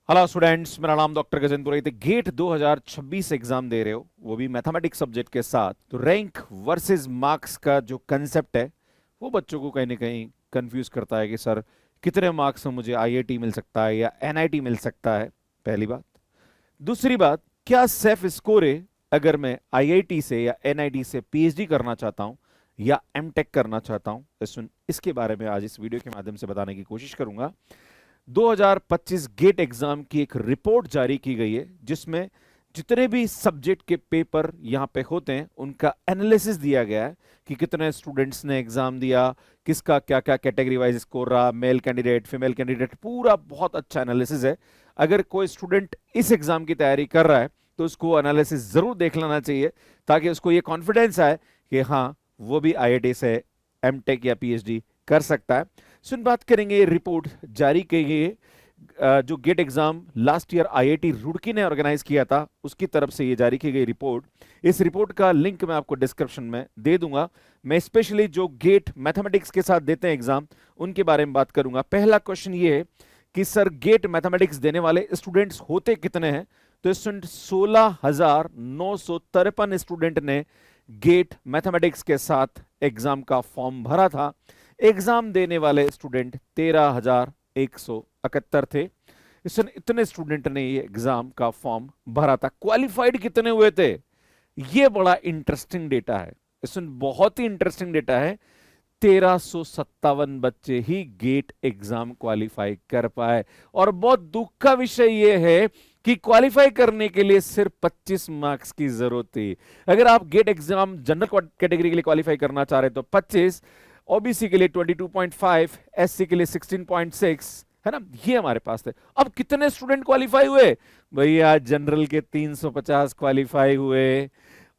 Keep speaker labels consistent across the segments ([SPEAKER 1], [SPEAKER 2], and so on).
[SPEAKER 1] Hello students, मेरा नाम doctor Gajendra पुरोहित। Gate 2026 exam दे रहे हो, वो भी मैथमेटिक्स सब्जेक्ट के साथ, तो रैंक वर्सेस मार्क्स का जो कंसेप्ट है वो बच्चों को कहीं ना कहीं कंफ्यूज करता है कि सर कितने मार्क्स में मुझे आईआईटी मिल सकता है या एनआईटी मिल सकता है। पहली बात। दूसरी बात, क्या सेफ स्कोर है अगर मैं आईआईटी से या एनआईटी से पीएचडी करना चाहता हूं या एमटेक करना चाहता हूं। इसके बारे में आज इस वीडियो के माध्यम से बताने की कोशिश करूंगा। 2025 गेट एग्जाम की एक रिपोर्ट जारी की गई है जिसमें जितने भी सब्जेक्ट के पेपर यहां पे होते हैं उनका एनालिसिस दिया गया है कि कितने स्टूडेंट्स ने एग्जाम दिया, किसका क्या क्या कैटेगरी वाइज स्कोर रहा, मेल कैंडिडेट फीमेल कैंडिडेट, पूरा बहुत अच्छा एनालिसिस है। अगर कोई स्टूडेंट इस एग्जाम की तैयारी कर रहा है तो उसको एनालिसिस जरूर देख लेना चाहिए ताकि उसको ये कॉन्फिडेंस आए कि हाँ, वो भी आईआईटी से एमटेक या पीएचडी कर सकता है। सुन बात करेंगे रिपोर्ट जारी की गई है, जो GATE exam last year IIT Roorkee ने ऑर्गेनाइज किया था उसकी तरफ से ये जारी की गई रिपोर्ट। इस रिपोर्ट का लिंक मैं आपको डिस्क्रिप्शन में दे दूंगा। मैं स्पेशली जो गेट मैथमेटिक्स के साथ देते हैं एग्जाम उनके बारे में बात करूंगा। पहला क्वेश्चन ये है कि सर गेट मैथमेटिक्स देने वाले स्टूडेंट्स होते कितने हैं। तो स्टूडेंट 16,953 स्टूडेंट ने गेट मैथमेटिक्स के साथ एग्जाम का फॉर्म भरा था। एग्जाम देने वाले स्टूडेंट 13,171 थे। इसमें इतने स्टूडेंट ने ये एग्जाम का फॉर्म भरा था। क्वालिफाइड कितने हुए थे, ये बड़ा इंटरेस्टिंग डेटा है। इसमें बहुत ही इंटरेस्टिंग डेटा है। 1357 बच्चे ही गेट एग्जाम क्वालिफाई कर पाए। और बहुत दुख का विषय यह है कि क्वालिफाई करने के लिए सिर्फ 25 मार्क्स की जरूरत थी। अगर आप गेट एग्जाम जनरल कैटेगरी के लिए क्वालिफाई करना चाह रहे तो 25, ओबीसी के लिए 22.5, एससी के लिए 16.6, है ना, ये हमारे पास थे। अब कितने स्टूडेंट क्वालिफाई हुए भैया? जनरल के 350 क्वालिफाई हुए,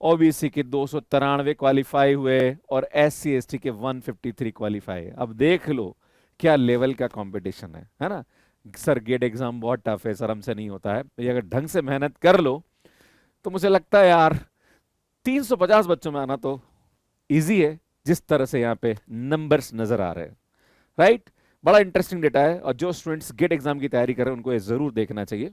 [SPEAKER 1] ओबीसी के 293 क्वालिफाई हुए और एससी एसटी के 153 क्वालिफाई। अब देख लो क्या लेवल का कंपटीशन है ना। सर गेट एग्जाम बहुत टफ है, सर हमसे नहीं होता है। भैया अगर ढंग से मेहनत कर लो तो मुझे लगता है यार 350 बच्चों में आना तो इजी है, जिस तरह से यहाँ पे नंबर्स नजर आ रहे हैं। राइट, बड़ा इंटरेस्टिंग डेटा है और जो स्टूडेंट्स गेट एग्जाम की तैयारी कर रहे हैं उनको ये जरूर देखना चाहिए।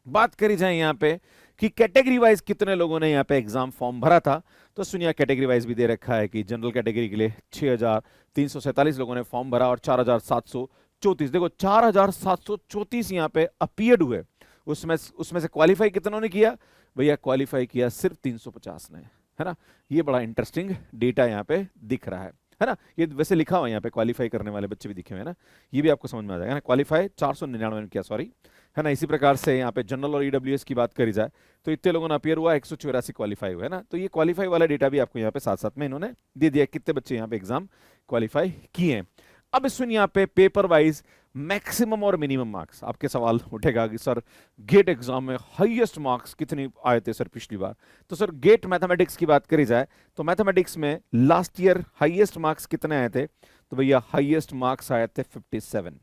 [SPEAKER 1] बात करी जाए यहाँ पे कि कैटेगरी वाइज कितने लोगों ने यहाँ पे एग्जाम फॉर्म भरा था, तो सुनिए कैटेगरी वाइज भी दे रखा है कि जनरल कैटेगरी के लिए 6,347 लोगों ने फॉर्म भरा और 4,734, देखो 4,734 यहाँ पे अपीयर्ड हुए। उसमें से क्वालिफाई कितनों ने किया भैया? क्वालिफाई किया सिर्फ 350 ने, है ना। ये बड़ा इंटरेस्टिंग डेटा यहाँ पे दिख रहा है ना। ये वैसे लिखा हुआ है यहाँ पे, क्वालिफाई करने वाले बच्चे भी दिखे हुए हैं ना, ये भी आपको समझ में आ जाएगा ना। क्वालिफाई 499 ने किया, सॉरी, है ना। इसी प्रकार से यहाँ पे जनरल और ईडब्ल्यूएस की बात करी जाए तो इतने लोगों ने अपियर हुआ, 184 क्वालिफाई हुए, है ना। तो ये क्वालिफाई वाला डेटा भी आपको यहाँ पे साथ साथ में इन्होंने दे दिया कितने बच्चे यहाँ पे एग्जाम क्वालिफाई किए हैं। अब सुन यहाँ पे पेपर वाइज मैक्सिमम और मिनिमम मार्क्स। आपके सवाल उठेगा कि सर गेट एग्जाम में हाईएस्ट मार्क्स कितने आए थे सर पिछली बार। तो सर गेट मैथमेटिक्स की बात करी जाए तो मैथमेटिक्स में लास्ट ईयर हाईएस्ट मार्क्स कितने आए थे? तो भैया हाईएस्ट मार्क्स आए थे 57,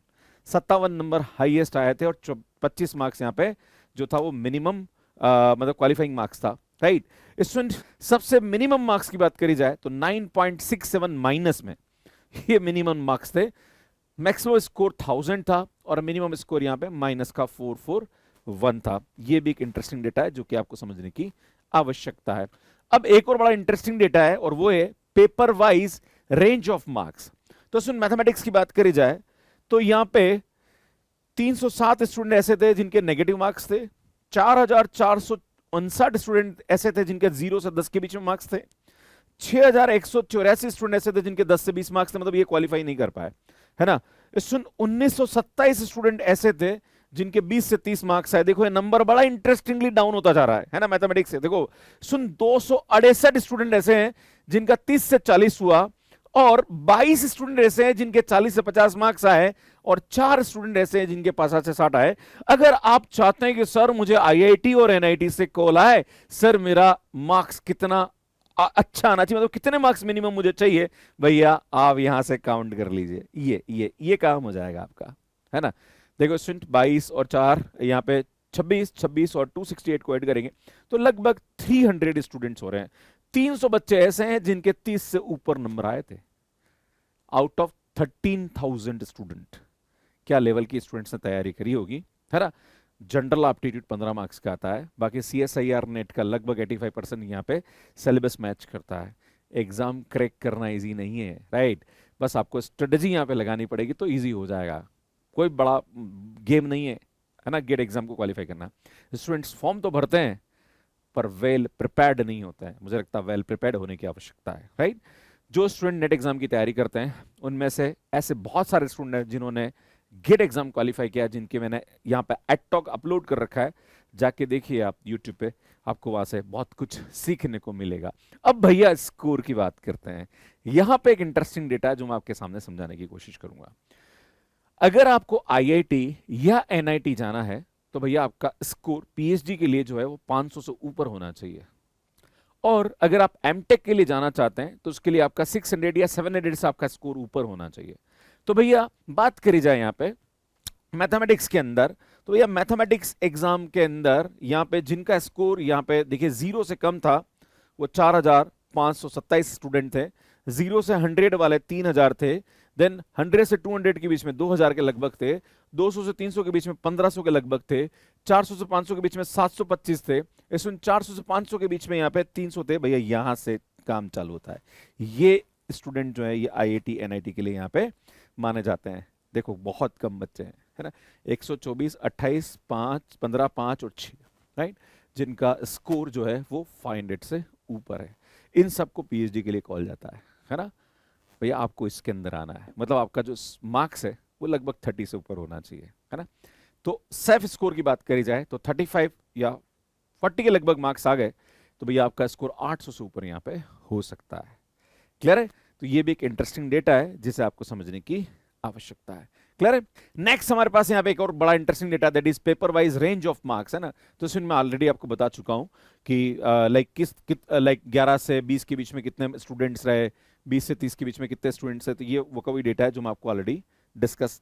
[SPEAKER 1] 57 नंबर हाईएस्ट आए थे और 25 मार्क्स यहाँ पे जो था वो मिनिमम मतलब क्वालिफाइंग मार्क्स था। राइट, स्टूडेंट सबसे मिनिमम मार्क्स की बात करी जाए तो 9.67 माइनस में ये मिनिमम मार्क्स थे। मैक्सिमम स्कोर 1000 था और मिनिमम स्कोर यहाँ पे माइनस का 441 था। ये भी एक इंटरेस्टिंग डेटा है जो कि आपको समझने की आवश्यकता है। अब एक और बड़ा इंटरेस्टिंग डेटा है और वो है paper wise range of marks. तो सुन मैथमेटिक्स की बात करी जाए तो यहाँ पे 307 स्टूडेंट ऐसे थे जिनके नेगेटिव मार्क्स थे, 4,459 स्टूडेंट ऐसे थे जिनके 0 से 10 के बीच में मार्क्स थे, 6,184 स्टूडेंट ऐसे थे जिनके 10 से 20 मार्क्स थे, मतलब ये क्वालिफाई नहीं कर पाए, है ना। सुन 1927 स्टूडेंट ऐसे थे जिनके 20 से 30 मार्क्स आए। देखो ये नंबर बड़ा इंटरेस्टिंगली डाउन होता जा रहा है ना मैथमेटिक्स से। देखो सुन 268 स्टूडेंट ऐसे हैं जिनका 30 से 40 हुआ और 22 स्टूडेंट ऐसे हैं जिनके 40 से 50 मार्क्स आए और 4 स्टूडेंट ऐसे हैं जिनके 50 से 60 आए। अगर आप चाहते हैं कि सर मुझे आईआईटी और एनआईटी से कॉल आए, सर मेरा मार्क्स कितना अच्छा आना चाहिए, मतलब कितने मार्क्स मिनिमम मुझे चाहिए, भैया आप यहां से काउंट कर लीजिए, ये काम हो जाएगा आपका, है ना। देखो स्टूडेंट 22 और 4 यहाँ पे 26, 26 और 268 को ऐड करेंगे तो लगभग 300 स्टूडेंट्स हो रहे हैं। 300 बच्चे ऐसे हैं जिनके 30 से ऊपर नंबर आए थे आउट ऑफ 13,000 स्टूडेंट। क्या लेवल की स्टूडेंट्स ने तैयारी करी होगी, है ना। जनरल aptitude 15 मार्क्स का आता है, बाकी CSIR नेट का लगभग 85% यहाँ पे सिलेबस मैच करता है। एग्जाम क्रैक करना इजी नहीं है, राइट? बस आपको स्ट्रेटजी यहाँ पे लगानी पड़ेगी तो इजी हो जाएगा। कोई बड़ा गेम नहीं है ना, गेट एग्जाम को क्वालिफाई करना। स्टूडेंट्स फॉर्म तो भरते हैं पर वेल प्रिपेयर्ड नहीं होते हैं। मुझे लगता है वेल प्रिपेयर्ड होने की आवश्यकता है, राइट? जो स्टूडेंट नेट एग्जाम की तैयारी करते हैं उनमें से ऐसे बहुत सारे स्टूडेंट हैं जिन्होंने गेट एग्जाम क्वालिफाई किया, जिनके मैंने यहाँ पे एट टॉक अपलोड कर रखा है, जाके देखिए आप यूट्यूब पे, आपको वहां से बहुत कुछ सीखने को मिलेगा। अब भैया स्कोर की बात करते हैं। यहाँ पे एक इंटरेस्टिंग डेटा है जो मैं आपके सामने समझाने की कोशिश करूंगा। अगर आपको IIT या NIT जाना है तो भैया आपका स्कोर PhD के लिए जो है वो 500 से ऊपर होना चाहिए। और अगर आप एमटेक के लिए जाना चाहते हैं तो उसके लिए आपका 600 या 700 से आपका स्कोर ऊपर होना चाहिए। तो भैया बात करी जाए यहाँ पे मैथमेटिक्स के अंदर, तो भैया मैथमेटिक्स एग्जाम के अंदर यहाँ पे जिनका स्कोर यहाँ पे देखिए 0 से कम था वो 4527 स्टूडेंट थे, 0 से 100 वाले 3000 थे, देन 100 से 200 के बीच में 2000 के लगभग थे, 200 से 300 के बीच में 1500 के लगभग थे, 400 से 500 के बीच में 725 थे, इसमें 400 से 500 के बीच में यहाँ पे 300 थे। भैया यहाँ से काम चालू होता है। ये स्टूडेंट जो है ये IIT NIT के लिए यहाँ पे माने जाते हैं। देखो बहुत कम बच्चे हैं, है ना, 124, 28, 5, 15, 5 और 6, राइट, जिनका स्कोर जो है वो 500 से ऊपर है। इन सबको PhD के लिए कॉल जाता है ना। भैया आपको इसके अंदर आना है, मतलब आपका जो मार्क्स है वो लगभग 30 से ऊपर होना चाहिए, है ना। तो सेल्फ स्कोर की बात करी जाए तो 35 या 40 के लगभग मार्क्स आ गए तो भैया आपका स्कोर 800 से ऊपर यहाँ पे हो सकता है। क्लियर है? तो ये भी एक इंटरेस्टिंग डेटा है जिसे आपको समझने की आवश्यकता है। क्लियर है? नेक्स्ट हमारे पास यहाँ पे एक और बड़ा interesting data, that is paper wise range of marks, है ना। तो इसमें मैं ऑलरेडी आपको बता चुका हूं कि लाइक 11 से 20 के बीच में कितने स्टूडेंट्स रहे, 20 से 30 के बीच में कितने स्टूडेंट्स है। तो ये वो कोई डेटा है जो मैं आपको ऑलरेडी डिस्कस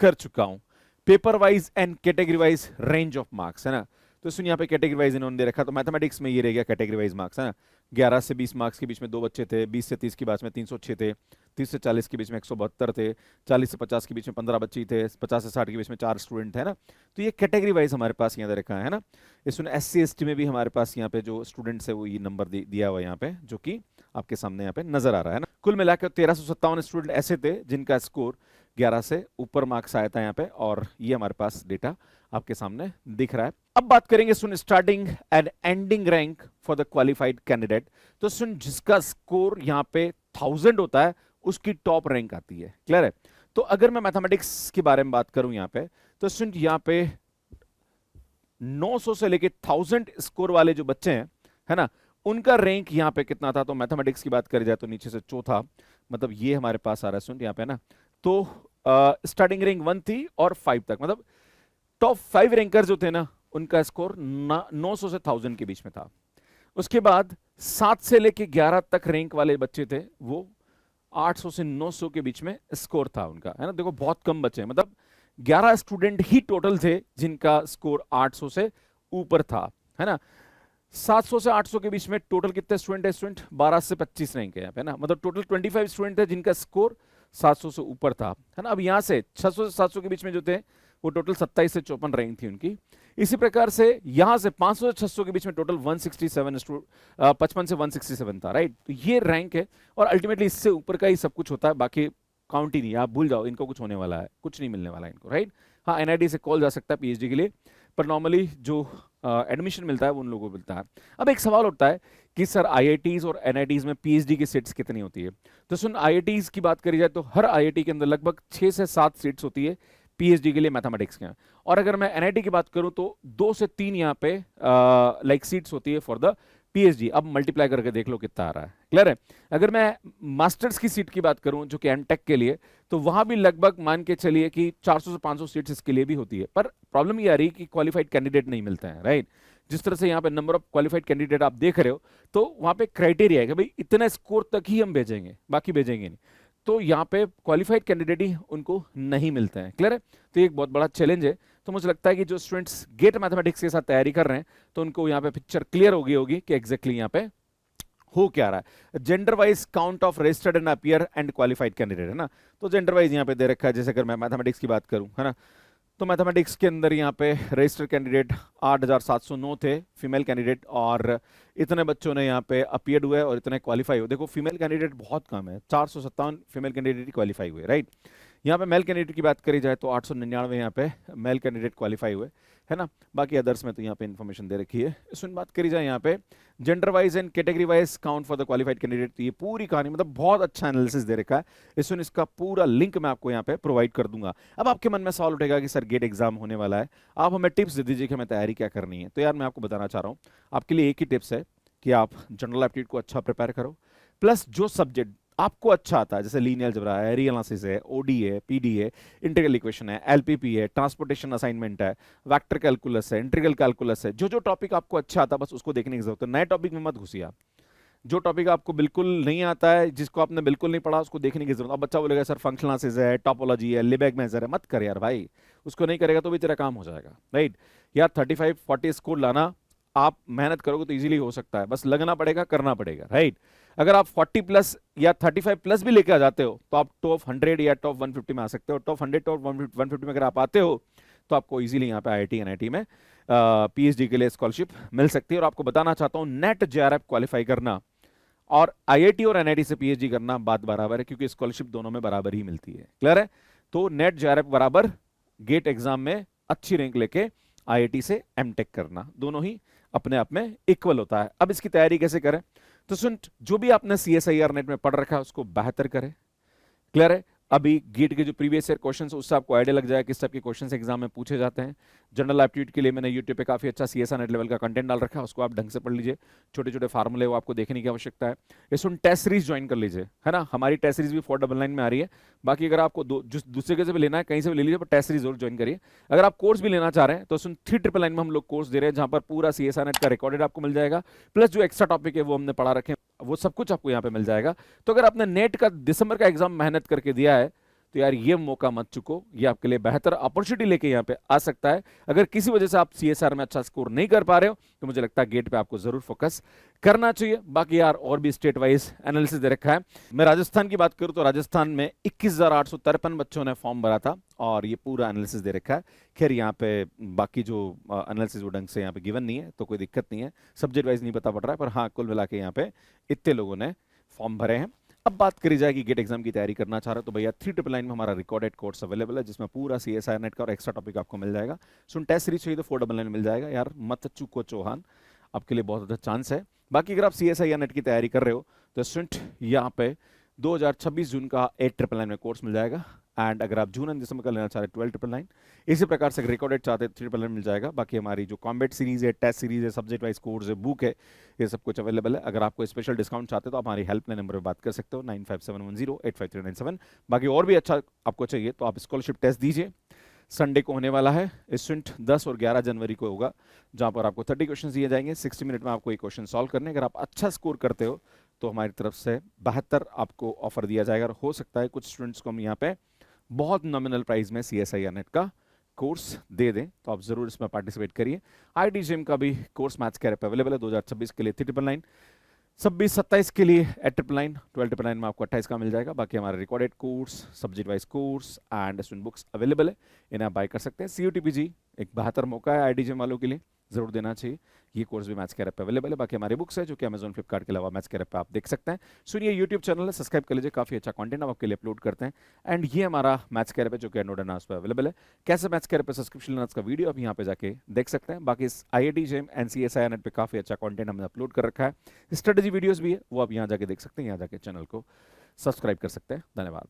[SPEAKER 1] कर चुका हूं। Paper wise and category wise range of marks, है ना। तो इसमें यहाँ पे कैटेगरी वाइज इन्होंने दे रखा, तो मैथमेटिक्स में ये रह गया कैटेगरी वाइज मार्क्स, है ना। 11 से 20 मार्क्स के बीच में 2 बच्चे थे, 20 से 30 के बाद में 306 थे, 30 से 40 के बीच में 172 थे, 40 से 50 के बीच में 15 बच्चे थे, 50 से 60 के बीच में 4 स्टूडेंट है ना। तो ये कैटेगरी वाइज हमारे पास यहाँ दे रखा है ना। इसमें SC ST में भी हमारे पास यहाँ पे जो स्टूडेंट्स है वो ये नंबर दिया हुआ है यहाँ पे, जो कि आपके सामने यहाँ पे नजर आ रहा है ना। कुल मिलाकर 1357 स्टूडेंट ऐसे थे जिनका स्कोर 11 से ऊपर मार्क्स आया था यहाँ पे, और ये हमारे पास डेटा आपके सामने दिख रहा है। अब बात करेंगे सुन starting and ending rank for the qualified candidate. तो सुन जिसका स्कोर यहाँ पे 1000 होता है उसकी टॉप रैंक आती है। क्लियर है? तो अगर मैं मैथमेटिक्स के बारे में बात करूं यहाँ पे, तो सुन यहाँ पे 900 से लेके 1000 स्कोर वाले जो बच्चे हैं, है ना, उनका रैंक यहाँ पे कितना था। तो मैथमेटिक्स की बात करी जाए तो नीचे से चौथा, मतलब ये हमारे पास आ रहा है सुन यहाँ पे ना। तो स्टार्टिंग रैंक 1 थी और 5 तक, मतलब टॉप 5 रैंकर जो थे ना उनका स्कोर 900 से 1000 के बीच में था। उसके बाद 7 से लेके 11 तक रैंक वाले बच्चे थे, वो 800 से 900 के बीच में स्कोर था उनका, है ना। देखो बहुत कम बच्चे हैं, मतलब 11 स्टूडेंट ही टोटल थे जिनका स्कोर 800 से ऊपर था, है ना। 700 से 800 के बीच में टोटल कितने स्टूडेंट है? स्टूडेंट 12 से 25 रैंक है यहाँ पे ना, मतलब टोटल 25 स्टूडेंट है जिनका स्कोर 700 से ऊपर था, है ना। अब यहाँ से 600 से 700 के बीच में जो थे वो टोटल 27 से 54 रैंक थी उनकी। इसी प्रकार से यहां से 500 से 600 के बीच में टोटल 167 55 से 167 था, राइट। तो ये रैंक है और अल्टीमेटली इससे ऊपर का ही सब कुछ होता है, बाकी काउंट ही नहीं, आप भूल जाओ, इनको कुछ होने वाला है, कुछ नहीं मिलने वाला है इनको, राइट। हाँ, NIT से कॉल जा सकता है PhD के लिए, पर नॉर्मली जो एडमिशन मिलता है वो उन लोगों को मिलता है। अब एक सवाल उठता है कि सर IITs और NITs में PhD की सीट्स कितनी होती है। तो सुन IITs की बात करी जाए तो हर IIT के अंदर लगभग 6 से 7 सीट्स होती है PhD के लिए मैथमेटिक्स के, और अगर मैं NIT की बात करूं तो 2 से 3 यहाँ पे लाइक सीट्स होती है फॉर द PhD। अब मल्टीप्लाई करके देख लो कितना आ रहा है। क्लियर है? अगर मैं मास्टर्स की सीट की बात करूं जो कि MTech के लिए, तो वहां भी लगभग मान के चलिए कि 400 से 500 सीट्स इसके लिए भी होती है। पर प्रॉब्लम ये आ रही है कि क्वालिफाइड कैंडिडेट नहीं मिलते हैं, राइट। जिस तरह से यहाँ पे नंबर ऑफ क्वालिफाइड कैंडिडेट आप देख रहे हो, तो वहां पे क्राइटेरिया है कि भाई इतने स्कोर तक ही हम भेजेंगे, बाकी भेजेंगे नहीं। तो यहाँ पे क्वालिफाइड कैंडिडेट ही उनको नहीं मिलते हैं। क्लियर है? तो ये एक बहुत बड़ा चैलेंज है। तो मुझे लगता है कि जो स्टूडेंट्स गेट मैथमेटिक्स के साथ तैयारी कर रहे हैं तो उनको यहाँ पे पिक्चर क्लियर हो गई होगी कि एग्जैक्टली यहाँ पे हो क्या रहा है। Gender wise count of registered and appear and qualified candidate, है ना। तो जेंडर वाइज यहाँ पे दे रखा है, जैसे अगर मैं मैथमेटिक्स की बात करूं, है ना, तो मैथमेटिक्स के अंदर यहाँ पे रजिस्टर कैंडिडेट 8,709 थे फीमेल कैंडिडेट, और इतने बच्चों ने यहाँ पे अपीयर्ड हुए और इतने क्वालिफाई हुए। देखो फीमेल कैंडिडेट बहुत कम है, 457 फीमेल कैंडिडेट ही क्वालिफाई हुए, राइट। यहाँ पे मेल कैंडिडेट की बात करी जाए तो 899 यहाँ पे मेल कैंडिडेट क्वालिफाई हुए, है ना। बाकी अदर्स में तो यहाँ पे इन्फॉर्मेशन दे रखी है। इसमें बात करी जाए यहाँ पे gender wise and category wise count for the qualified candidate, ये पूरी कहानी मतलब बहुत अच्छा एनालिसिस दे रखा है। इसमें इसका पूरा लिंक मैं आपको यहाँ पे प्रोवाइड कर दूंगा। अब आपके मन में सवाल उठेगा कि सर गेट एग्जाम होने वाला है, आप हमें टिप्स दे दीजिए कि हमें तैयारी क्या करनी है। तो यार मैं आपको बताना चाह रहा हूँ, आपके लिए एक ही टिप्स है कि आप जनरल एप्टीट्यूड को अच्छा प्रिपेयर करो, प्लस जो सब्जेक्ट आपको अच्छा आता है, जैसे लीनियर अलजेब्रा है, एरिया एनालिसिस है, ओडी है, पीडी है, इंटीग्रल इक्वेशन है, एलपीपी है, ट्रांसपोर्टेशन असाइनमेंट है, वेक्टर कैलकुलस है, इंटीग्रल कैलकुलस है, जो जो टॉपिक आपको अच्छा आता है बस उसको देखने की जरूरत है। नए टॉपिक में मत घुसिए आप। जो टॉपिक आपको बिल्कुल नहीं आता है, जिसको आपने बिल्कुल नहीं पढ़ा, उसको देखने की जरूरत। अब बच्चा बोलेगा सर फंक्शनल एनालिसिस है, टोपोलॉजी है, लिबेग मेजर है, मत कर यार भाई, उसको नहीं करेगा तो भी तेरा काम हो जाएगा, राइट। यार 35-40 स्कोर लाना आप मेहनत करोगे तो इजीली हो सकता है, बस लगना पड़ेगा, करना पड़ेगा, राइट। अगर आप 40 प्लस या 35 प्लस भी लेके आ जाते हो तो आप टॉप 100 या टॉप 150 में आ सकते हो। टॉप 100 टॉप 150 में अगर आप आते हो तो आपको इजीली यहाँ पे आईआईटी एनआईटी में पीएचडी के लिए स्कॉलरशिप मिल सकती है। और आपको बताना चाहता हूँ, नेट जेआरएफ क्वालिफाई करना और आईआईटी और एनआईटी से पीएचडी करना बात बराबर है, क्योंकि स्कॉलरशिप दोनों में बराबर ही मिलती है। क्लियर है? तो नेट जेआरएफ बराबर गेट एग्जाम में अच्छी रैंक लेके आईआईटी से एमटेक करना, दोनों ही अपने आप में इक्वल होता है। अब इसकी तैयारी कैसे करें? तो सुन, जो भी आपने सीएसआईआर नेट में पढ़ रखा है उसको बेहतर करें। क्लियर है? अभी गेट के जो प्रीवियस ईयर क्वेश्चंस, उससे आपको आइडिया लग जाएगा किस टाइप के क्वेश्चंस एग्जाम में पूछे जाते हैं। जनरल एप्टीट्यूड के लिए मैंने यूट्यूब पे काफी अच्छा सीएसआर नेट लेवल का कंटेंट डाल रखा है, उसको आप ढंग से पढ़ लीजिए। छोटे छोटे फार्मूले वो आपको देखने की आवश्यकता है। इसमें टेस्ट सीरीज ज्वाइन कर लीजिए, है ना। हमारी टेस्ट सीरीज भी 499 में आ रही है। बाकी अगर आपको दूसरे जगह से भी लेना है, कहीं से भी ले लीजिए, पर टेस्ट सीरीज जरूर ज्वाइन करिए। अगर आप कोर्स भी लेना चाह रहे हैं तो सुन 399 में हम लोग कोर्स दे रहे हैं, जहां पर पूरा सीएसआर नेट का रिकॉर्डेड आपको मिल जाएगा, प्लस जो एक्स्ट्रा टॉपिक है वो हमने पढ़ा रखे हैं, वो सब कुछ आपको यहाँ पे मिल जाएगा। तो अगर आपने नेट का दिसंबर का एग्जाम मेहनत करके दिया है तो यार ये मौका मत चुको, ये आपके लिए बेहतर अपॉर्चुनिटी लेके यहाँ पे आ सकता है। अगर किसी वजह से आप सीएसआर में अच्छा स्कोर नहीं कर पा रहे हो तो मुझे लगता है गेट पे आपको जरूर फोकस करना चाहिए। बाकी यार और भी स्टेट वाइज एनालिसिस दे रखा है। मैं राजस्थान की बात करूं तो राजस्थान में 21,853 बच्चों ने फॉर्म भरा था और ये पूरा एनालिसिस दे रखा है। खैर यहाँ पे बाकी जो एनालिसिस वो ढंग से यहाँ पे गिवन नहीं है, तो कोई दिक्कत नहीं है, सब्जेक्ट वाइज नहीं पता पड़ रहा है, पर हाँ कुल मिला के यहाँ पे इतने लोगों ने फॉर्म भरे हैं। अब बात करी जाए कि गेट एग्जाम की तैयारी करना चाह रहे हो तो भैया 399 में हमारा रिकॉर्डेड कोर्स अवेलेबल है, जिसमें पूरा सीएसआई नेट का और एक्स्ट्रा टॉपिक आपको मिल जाएगा। सुन टेस्ट सीरीज चाहिए तो 499 में मिल जाएगा। यार मत चूको चौहान, आपके लिए बहुत अच्छा चांस है। बाकी अगर आप सीएसआई नेट की तैयारी कर रहे हो तो स्टूडेंट यहाँ पे 2026 जून का 899 में कोर्स मिल जाएगा। एंड अगर आप जून एंड दिसंबर का लेना चाह रहे हैं 1299, इसी प्रकार से रिकॉर्डेड चाहते हैं 399 मिल जाएगा। बाकी हमारी जो कॉम्बैट सीरीज है, टेस्ट सीरीज है, सब्जेक्ट वाइज कोर्स है, बुक है, ये सब कुछ अवेलेबल है। अगर आपको स्पेशल डिस्काउंट चाहते हो तो आप हमारी हेल्पलाइन नंबर पर बात कर सकते हो 9571085397। बाकी और भी अच्छा आपको चाहिए तो आप स्कॉलरशिप टेस्ट दीजिए, संडे को होने वाला है। स्टूडेंट 10 और 11 जनवरी को होगा, जहां पर आपको 30 क्वेश्चन दिए जाएंगे, 60 मिनट में आपको ये क्वेश्चन सॉल्व करने। अगर आप अच्छा स्कोर करते हो तो हमारी तरफ से बेहतर आपको ऑफर दिया जाएगा, और हो सकता है कुछ स्टूडेंट्स को हम यहाँ पे बहुत नॉमिनल प्राइस में सीएसआईआर नेट का कोर्स दे दें, तो आप जरूर इसमें पार्टिसिपेट करिए। आईआईटी का भी कोर्स मैथ्स कैरेप अवेलेबल है 2026 के लिए 399, 26-27 के लिए 899, 1299 में आपको 28 का मिल जाएगा। बाकी हमारे recorded course, subject wise course and student books available है, इन्हें आप बाय कर सकते हैं। सीयूटीपीजी एक बेहतर मौका है आईआईटी वालों के लिए, जरूर देना चाहिए। ये कोर्स भी मैथ्स कैरेप पे अवेलेबल है। बाकी हमारे बुक्स है जो कि अमेजॉन फ्लिपकार्ट के अलावा मैथ्स कैरेप पे आप देख सकते हैं। सुनिए यूट्यूब चैनल है, सब्सक्राइब कर लीजिए, काफी अच्छा कंटेंट हम आपके लिए अपलोड करते हैं। एंड ये हमारा मैथ्स कैरेप है जो कि एंड्रॉइड एंड आईओएस पे अवेलेबल है। कैसे मैथ्स कैरेप पे सब्सक्रिप्शन लेना का वीडियो आप यहाँ पे जाके देख सकते हैं। बाकी इस आईआईटी जेम एनसीएसआई नेट पे काफी अच्छा कंटेंट हमने अपलोड कर रखा है, स्ट्रेटेजी वीडियोस भी है, वो आप यहाँ जाके देख सकते हैं, यहाँ जाके चैनल को सब्सक्राइब कर सकते हैं। धन्यवाद।